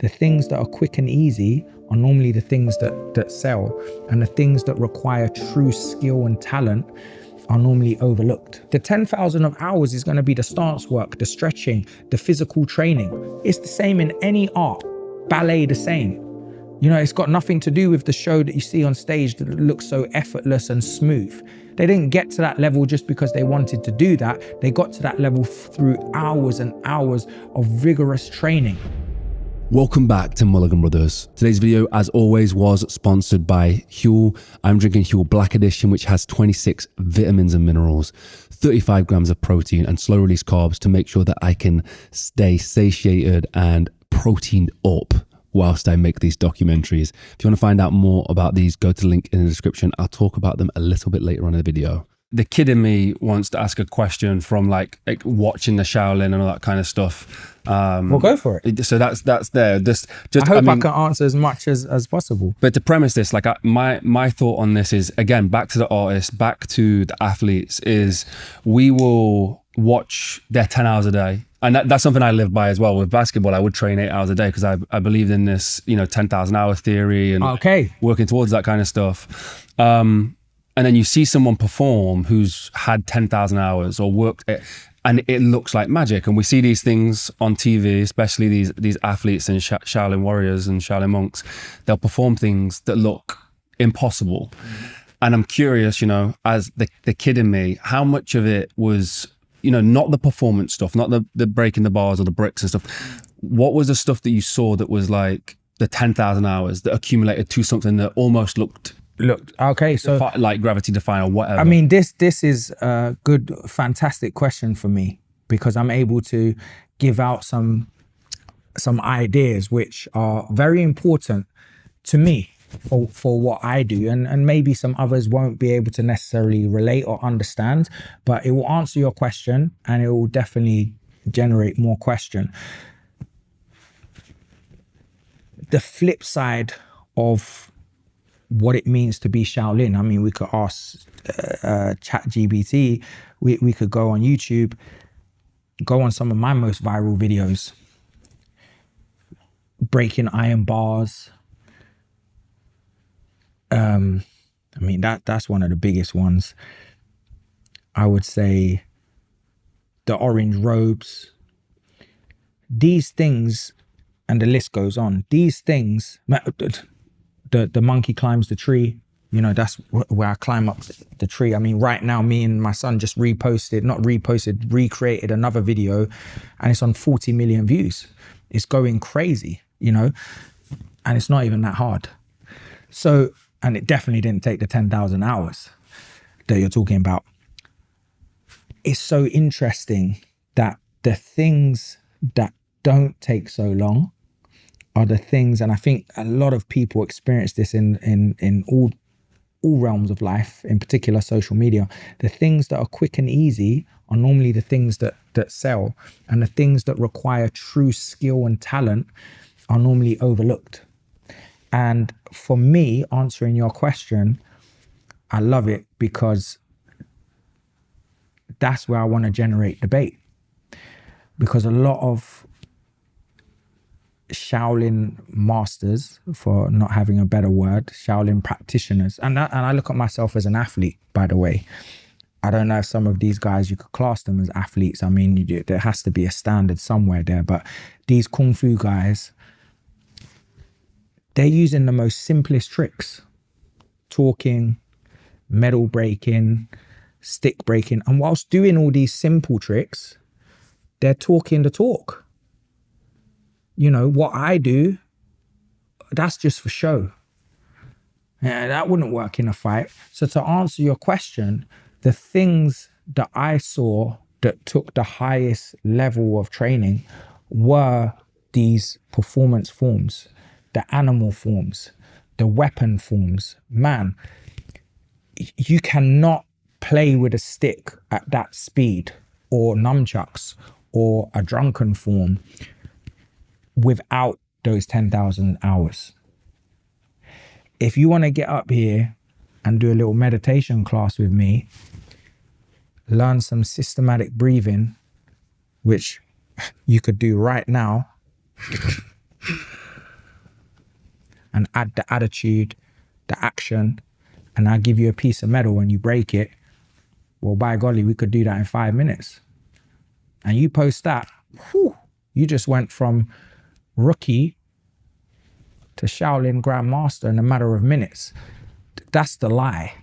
The things that are quick and easy are normally the things that sell, and the things that require true skill and talent are normally overlooked. The 10,000 of hours is going to be the stance work, the stretching, the physical training. It's the same in any art. Ballet, the same. You know, it's got nothing to do with the show that you see on stage that looks so effortless and smooth. They didn't get to that level just because they wanted to do that. They got to that level through hours and hours of rigorous training. Welcome back to Mulligan Brothers. Today's video, as always, was sponsored by Huel. I'm drinking Huel Black Edition, which has 26 vitamins and minerals, 35 grams of protein and slow release carbs to make sure that I can stay satiated and proteined up whilst I make these documentaries. If you want to find out more about these, go to the link in the description. I'll talk about them a little bit later on in the video. The kid in me wants to ask a question from like watching the Shaolin and all that kind of stuff. Well, go for it. So that's there. I hope I can answer as much as possible. But to premise this, like my thought on this is, again, back to the artists, back to the athletes, is we will watch their 10 hours a day. And that's something I live by as well. With basketball, I would train 8 hours a day because I believed in this, 10,000 hour theory and working towards that kind of stuff. And then you see someone perform who's had 10,000 hours or worked it, and it looks like magic. And we see these things on TV, especially these athletes and Shaolin warriors and Shaolin monks. They'll perform things that look impossible. And I'm curious, as the kid in me, how much of it was, not the performance stuff, not the breaking the bars or the bricks and stuff. What was the stuff that you saw that was like the 10,000 hours that accumulated to something that almost looked okay, so like gravity defying or whatever? I mean, this is a good, fantastic question for me, because I'm able to give out some ideas which are very important to me for what I do, and maybe some others won't be able to necessarily relate or understand, but it will answer your question and it will definitely generate more question. The flip side of what it means to be Shaolin. I mean, we could ask ChatGPT, we could go on YouTube, go on some of my most viral videos, breaking iron bars. I mean, that's one of the biggest ones. I would say the orange robes, these things, and the list goes on. These things, the monkey climbs the tree, that's where I climb up the tree. I mean, right now, me and my son just recreated another video, and it's on 40 million views. It's going crazy, and it's not even that hard. So, and it definitely didn't take the 10,000 hours that you're talking about. It's so interesting that the things that don't take so long are the things, and I think a lot of people experience this in all realms of life, in particular social media. The things that are quick and easy are normally the things that sell, and the things that require true skill and talent are normally overlooked. And for me, answering your question, I love it because that's where I want to generate debate. Because a lot of Shaolin masters, for not having a better word, Shaolin practitioners, and I look at myself as an athlete, by the way. I don't know if some of these guys, you could class them as athletes. I mean, there has to be a standard somewhere there, but these Kung Fu guys, they're using the most simplest tricks. Talking, medal breaking, stick breaking, and whilst doing all these simple tricks, they're talking the talk. What I do, that's just for show. Yeah, that wouldn't work in a fight. So to answer your question, the things that I saw that took the highest level of training were these performance forms, the animal forms, the weapon forms. Man, you cannot play with a stick at that speed, or nunchucks, or a drunken form, without those 10,000 hours. If you want to get up here and do a little meditation class with me, learn some systematic breathing, which you could do right now, and add the attitude, the action, and I give you a piece of metal and you break it, well, by golly, we could do that in 5 minutes. And you post that, whew, you just went from rookie to Shaolin Grandmaster in a matter of minutes. That's the lie.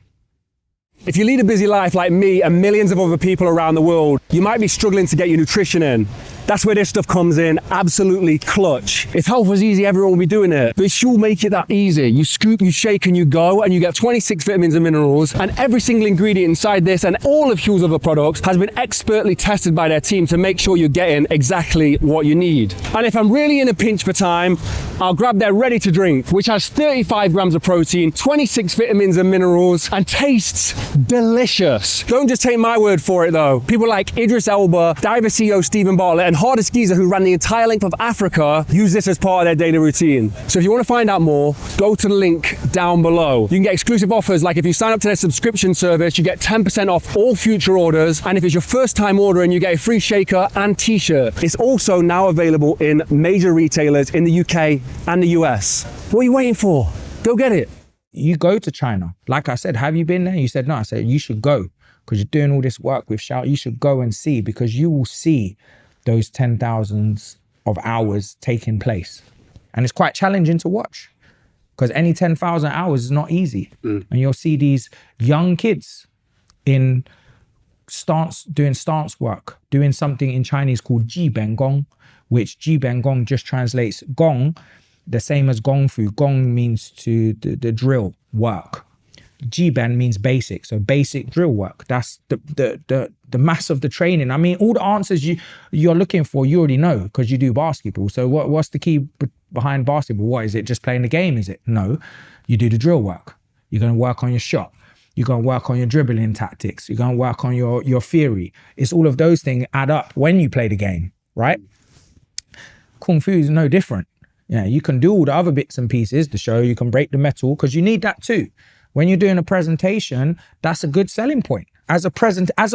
If you lead a busy life like me and millions of other people around the world, you might be struggling to get your nutrition in. That's where this stuff comes in, absolutely clutch. If health was easy, everyone would be doing it. But Sure make it that easy. You scoop, you shake, and you go, and you get 26 vitamins and minerals, and every single ingredient inside this and all of Huel's other products has been expertly tested by their team to make sure you're getting exactly what you need. And if I'm really in a pinch for time, I'll grab their ready to drink, which has 35 grams of protein, 26 vitamins and minerals, and tastes delicious. Don't just take my word for it though. People like Idris Elba, Diver CEO Stephen Bartlett, and hardest geezer who ran the entire length of Africa use this as part of their daily routine. So if you want to find out more, go to the link down below. You can get exclusive offers, like if you sign up to their subscription service, you get 10% off all future orders. And if it's your first time ordering, you get a free shaker and t-shirt. It's also now available in major retailers in the UK and the US. What are you waiting for? Go get it. You go to China. Like I said, have you been there? You said no. I said, you should go because you're doing all this work with Shaolin. You should go and see, because you will see those 10,000s of hours taking place. And it's quite challenging to watch because any 10,000 hours is not easy. And you'll see these young kids in doing stance work, doing something in Chinese called Ji Ben Gong, which Ji Ben Gong just translates gong, the same as gong fu. Gong means to the drill work. Ji Ben means basic, so basic drill work. That's the mass of the training. I mean, all the answers you're looking for, you already know because you do basketball. So what's the key behind basketball? What is it? Just playing the game? Is it? No, you do the drill work. You're going to work on your shot. You're going to work on your dribbling tactics. You're going to work on your theory. It's all of those things add up when you play the game, right? Kung Fu is no different. Yeah, you can do all the other bits and pieces, the show, you can break the metal, because you need that too. When you're doing a presentation, that's a good selling point. As a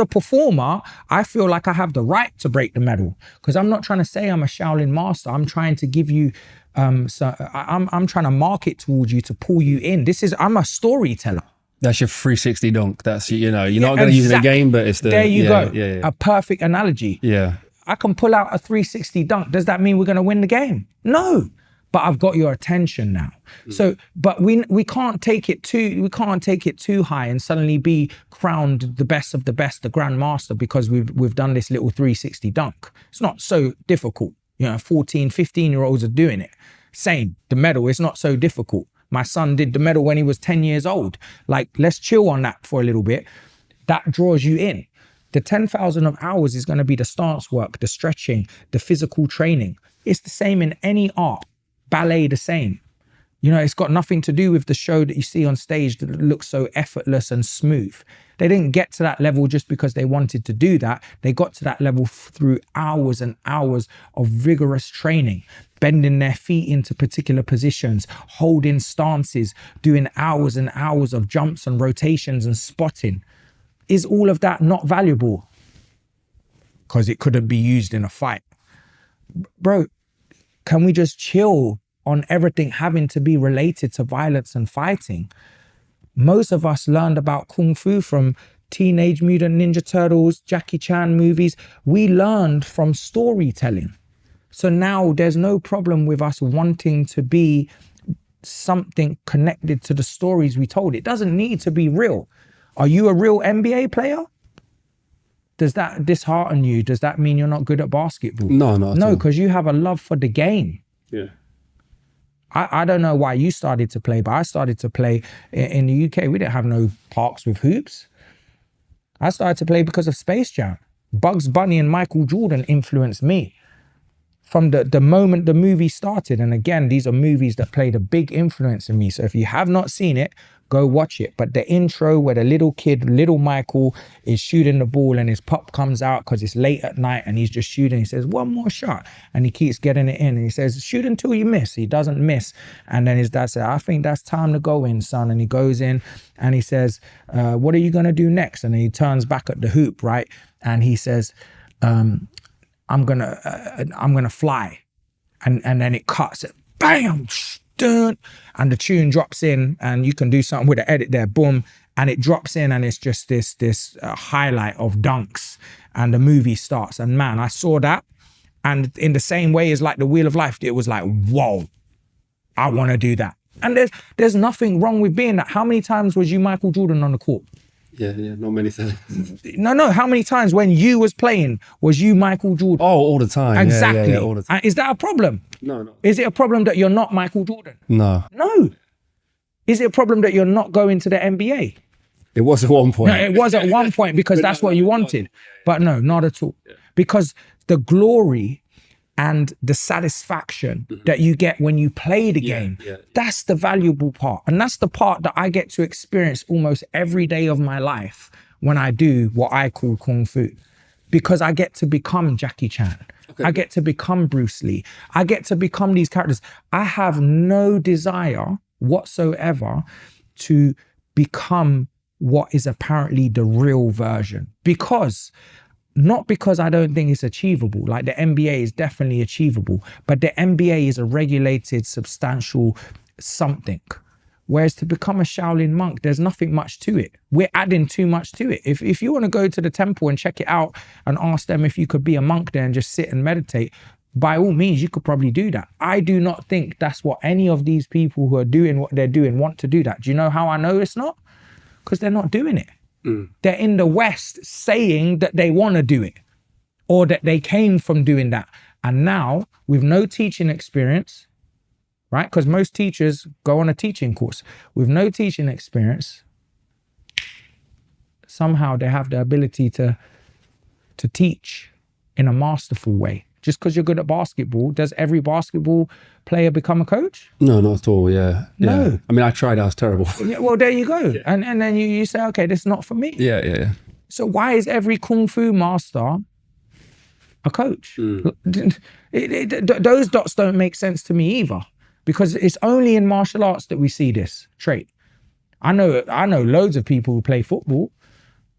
performer, I feel like I have the right to break the metal, because I'm not trying to say I'm a Shaolin master. I'm trying to give you, I'm trying to market towards you to pull you in. I'm a storyteller. That's your 360 dunk. That's, you're not going to use it in a game, but it's there you go. Yeah. A perfect analogy. Yeah. I can pull out a 360 dunk. Does that mean we're going to win the game? No. But I've got your attention now. So, but we can't take it too high and suddenly be crowned the best of the best, the grandmaster, because we've done this little 360 dunk. It's not so difficult. 14, 15-year-olds are doing it. Same, the medal, it's not so difficult. My son did the medal when he was 10 years old. Like, let's chill on that for a little bit. That draws you in. The 10,000 of hours is going to be the stance work, the stretching, the physical training. It's the same in any art. Ballet, the same. It's got nothing to do with the show that you see on stage that looks so effortless and smooth. They didn't get to that level just because they wanted to do that. They got to that level through hours and hours of vigorous training, bending their feet into particular positions, holding stances, doing hours and hours of jumps and rotations and spotting. Is all of that not valuable? Because it couldn't be used in a fight. Bro, can we just chill on everything having to be related to violence and fighting? Most of us learned about Kung Fu from Teenage Mutant Ninja Turtles, Jackie Chan movies. We learned from storytelling. So now there's no problem with us wanting to be something connected to the stories we told. It doesn't need to be real. Are you a real NBA player? Does that dishearten you? Does that mean you're not good at basketball? No, not at all. No, because you have a love for the game. Yeah. I don't know why you started to play, but I started to play in the UK. We didn't have no parks with hoops. I started to play because of Space Jam. Bugs Bunny and Michael Jordan influenced me from the moment the movie started. And again, these are movies that played a big influence in me. So if you have not seen it, go watch it. But the intro where the little kid, little Michael, is shooting the ball and his pop comes out because it's late at night and he's just shooting. He says, one more shot. And he keeps getting it in. And he says, shoot until you miss. He doesn't miss. And then his dad said, I think that's time to go in, son. And he goes in and he says, what are you going to do next? And then he turns back at the hoop, right? And he says, I'm gonna fly. And then it cuts. Bam! dun, and the tune drops in, and you can do something with the edit there, boom, and it drops in, and it's just this highlight of dunks, and the movie starts. And man, I saw that, and in the same way as like the Wheel of Life, it was like, whoa, I want to do that. And there's nothing wrong with being that. How many times was you Michael Jordan on the court? Yeah, not many times. No. How many times when you was playing was you Michael Jordan? Oh, all the time. Exactly. Yeah, all the time. Is that a problem? No. Is it a problem that you're not Michael Jordan? No. No. Is it a problem that you're not going to the NBA? It was at one point. No, it was at one point because that's what you wanted. But no, not at all. Because the glory and the satisfaction that you get when you play the game, that's the valuable part. And that's the part that I get to experience almost every day of my life when I do what I call Kung Fu. Because I get to become Jackie Chan. Okay. I get to become Bruce Lee. I get to become these characters. I have no desire whatsoever to become what is apparently the real version. Not because I don't think it's achievable. Like the NBA is definitely achievable, but the NBA is a regulated, substantial something. Whereas to become a Shaolin monk, there's nothing much to it. We're adding too much to it. If you want to go to the temple and check it out and ask them if you could be a monk there and just sit and meditate, by all means, you could probably do that. I do not think that's what any of these people who are doing what they're doing want to do that. Do you know how I know it's not? Because they're not doing it. They're in the West saying that they want to do it or that they came from doing that. And now with no teaching experience, right? Because most teachers go on a teaching course. With no teaching experience, somehow they have the ability to teach in a masterful way. Just because you're good at basketball, does every basketball player become a coach? No, not at all, yeah. No. I mean, I tried, I was terrible. Yeah, well, there you go. Yeah. And then you say, okay, this is not for me. Yeah. So why is every Kung Fu master a coach? Those dots don't make sense to me either, because it's only in martial arts that we see this trait. I know loads of people who play football.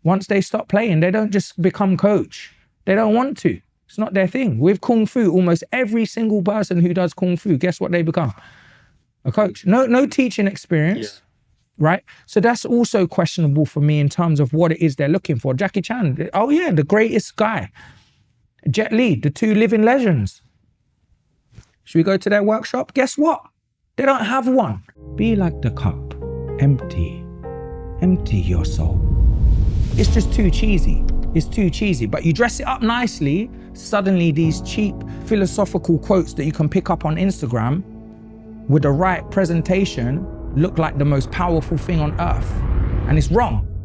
Once they stop playing, they don't just become coach. They don't want to. It's not their thing. With Kung Fu, almost every single person who does Kung Fu, guess what they become? A coach. No teaching experience, right? So that's also questionable for me in terms of what it is they're looking for. Jackie Chan, oh yeah, the greatest guy. Jet Li, the two living legends. Should we go to their workshop? Guess what? They don't have one. Be like the cup, empty your soul. It's just too cheesy. It's too cheesy, but you dress it up nicely, suddenly these cheap philosophical quotes that you can pick up on Instagram with the right presentation look like the most powerful thing on earth. And it's wrong.